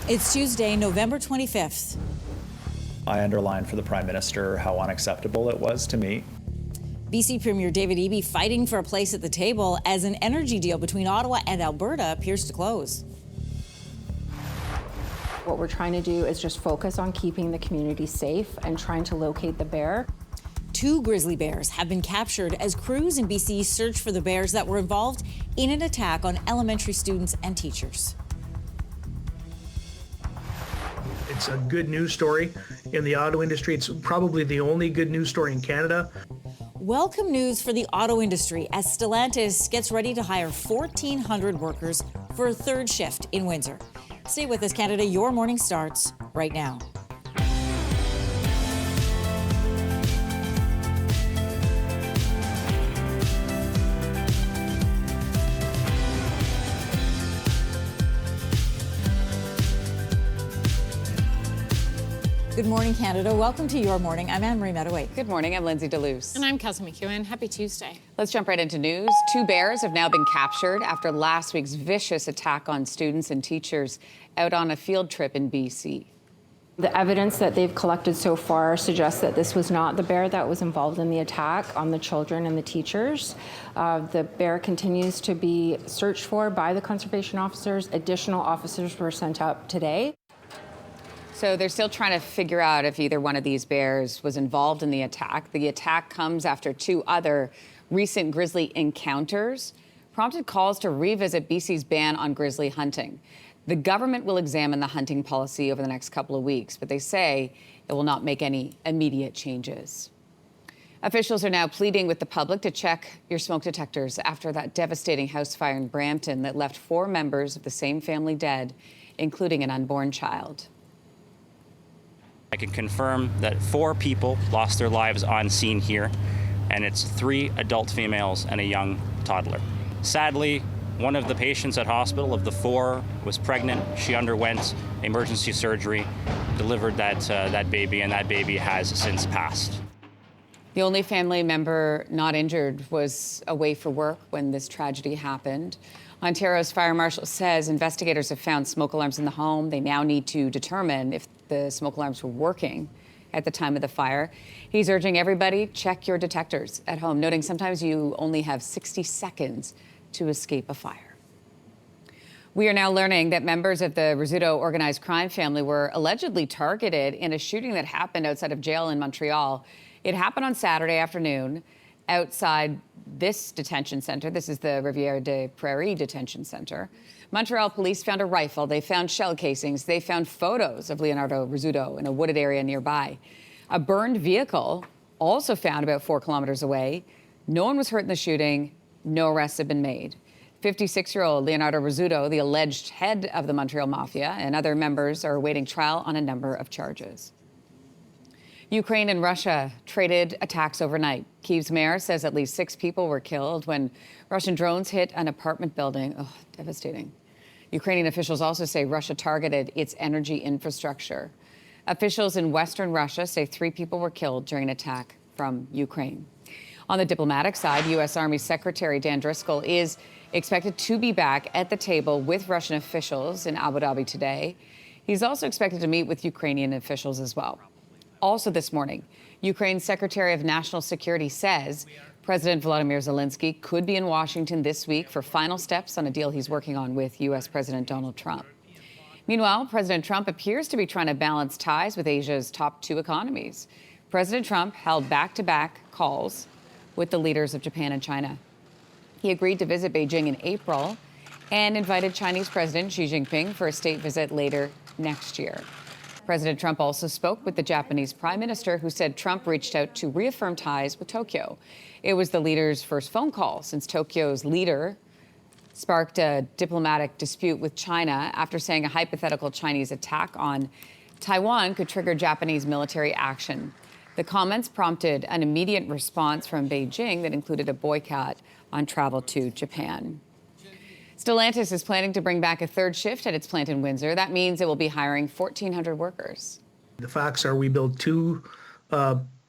It's Tuesday, November 25th. I underlined for the Prime Minister how unacceptable it was to me. BC Premier David Eby fighting for a place at the table as an energy deal between Ottawa and Alberta appears to close. What we're trying to do is just focus on keeping the community safe and trying to locate the bear. 2 grizzly bears have been captured as crews in BC search for the bears that were involved in an attack on elementary students and teachers. It's a good news story in the auto industry. It's probably the only good news story in Canada. Welcome news for the auto industry as Stellantis gets ready to hire 1,400 workers for a 3rd shift in Windsor. Stay with us, Canada. Your morning starts right now. Good morning, Canada. Welcome to Your Morning. I'm Anne-Marie Mediwake. Good morning. I'm Lindsey Deluce. And I'm Kelsey McEwen. Happy Tuesday. Let's jump right into news. 2 bears have now been captured after last week's vicious attack on students and teachers out on a field trip in BC. The evidence that they've collected so far suggests that this was not the bear that was involved in the attack on the children and the teachers. The bear continues to be searched for by the conservation officers. Additional officers were sent up today. So they're still trying to figure out if either one of these bears was involved in the attack. The attack comes after 2 other recent grizzly encounters prompted calls to revisit BC's ban on grizzly hunting. The government will examine the hunting policy over the next couple of weeks, but they say it will not make any immediate changes. Officials are now pleading with the public to check your smoke detectors after that devastating house fire in Brampton that left 4 members of the same family dead, including an unborn child. I can confirm that 4 people lost their lives on scene here, and it's 3 adult females and a young toddler. Sadly, one of the patients at hospital of the 4 was pregnant. She underwent emergency surgery, delivered that baby, and that baby has since passed. The only family member not injured was away for work when this tragedy happened. Ontario's fire marshal says investigators have found smoke alarms in the home. They now need to determine if the smoke alarms were working at the time of the fire. He's urging everybody, check your detectors at home, noting sometimes you only have 60 seconds to escape a fire. We are now learning that members of the Rizzuto organized crime family were allegedly targeted in a shooting that happened outside of jail in Montreal. It happened on Saturday afternoon outside this detention center. This is the Rivière des Prairies detention center. Montreal police found a rifle. They found shell casings. They found photos of Leonardo Rizzuto in a wooded area nearby. A burned vehicle also found about 4 kilometers away. No one was hurt in the shooting. No arrests have been made. 56-year-old Leonardo Rizzuto, the alleged head of the Montreal mafia, and other members are awaiting trial on a number of charges. Ukraine and Russia traded attacks overnight. Kyiv's mayor says at least 6 people were killed when Russian drones hit an apartment building. Oh, devastating. Ukrainian officials also say Russia targeted its energy infrastructure. Officials in Western Russia say 3 people were killed during an attack from Ukraine. On the diplomatic side, U.S. Army Secretary Dan Driscoll is expected to be back at the table with Russian officials in Abu Dhabi today. He's also expected to meet with Ukrainian officials as well. Also this morning, Ukraine's Secretary of National Security says President Volodymyr Zelensky could be in Washington this week for final steps on a deal he's working on with U.S. President Donald Trump. Meanwhile, President Trump appears to be trying to balance ties with Asia's top 2 economies. President Trump held back-to-back calls with the leaders of Japan and China. He agreed to visit Beijing in April and invited Chinese President Xi Jinping for a state visit later next year. President Trump also spoke with the Japanese Prime Minister, who said Trump reached out to reaffirm ties with Tokyo. It was the leader's first phone call since Tokyo's leader sparked a diplomatic dispute with China after saying a hypothetical Chinese attack on Taiwan could trigger Japanese military action. The comments prompted an immediate response from Beijing that included a boycott on travel to Japan. Stellantis is planning to bring back a 3rd shift at its plant in Windsor. That means it will be hiring 1,400 workers. The facts are we build 2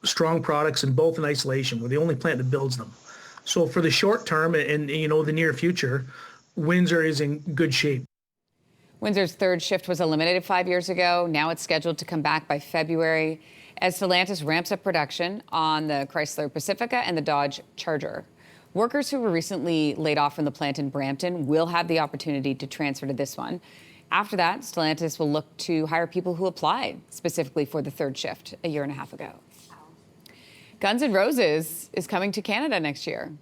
strong products and both in isolation. We're the only plant that builds them. So for the short term and the near future, Windsor is in good shape. Windsor's third shift was eliminated 5 years ago. Now it's scheduled to come back by February as Stellantis ramps up production on the Chrysler Pacifica and the Dodge Charger. Workers who were recently laid off from the plant in Brampton will have the opportunity to transfer to this one. After that, Stellantis will look to hire people who applied specifically for the third shift a year and a half ago. Guns N' Roses is coming to Canada next year.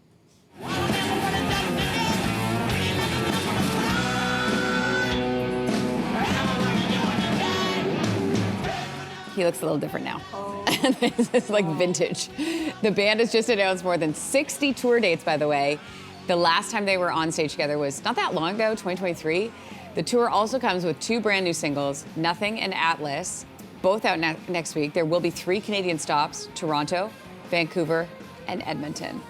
He looks a little different now. This is like vintage. The band has just announced more than 60 tour dates, by the way. The last time they were on stage together was not that long ago, 2023. The tour also comes with 2 brand new singles, Nothing and Atlas, both out next week. There will be 3 Canadian stops, Toronto, Vancouver, and Edmonton.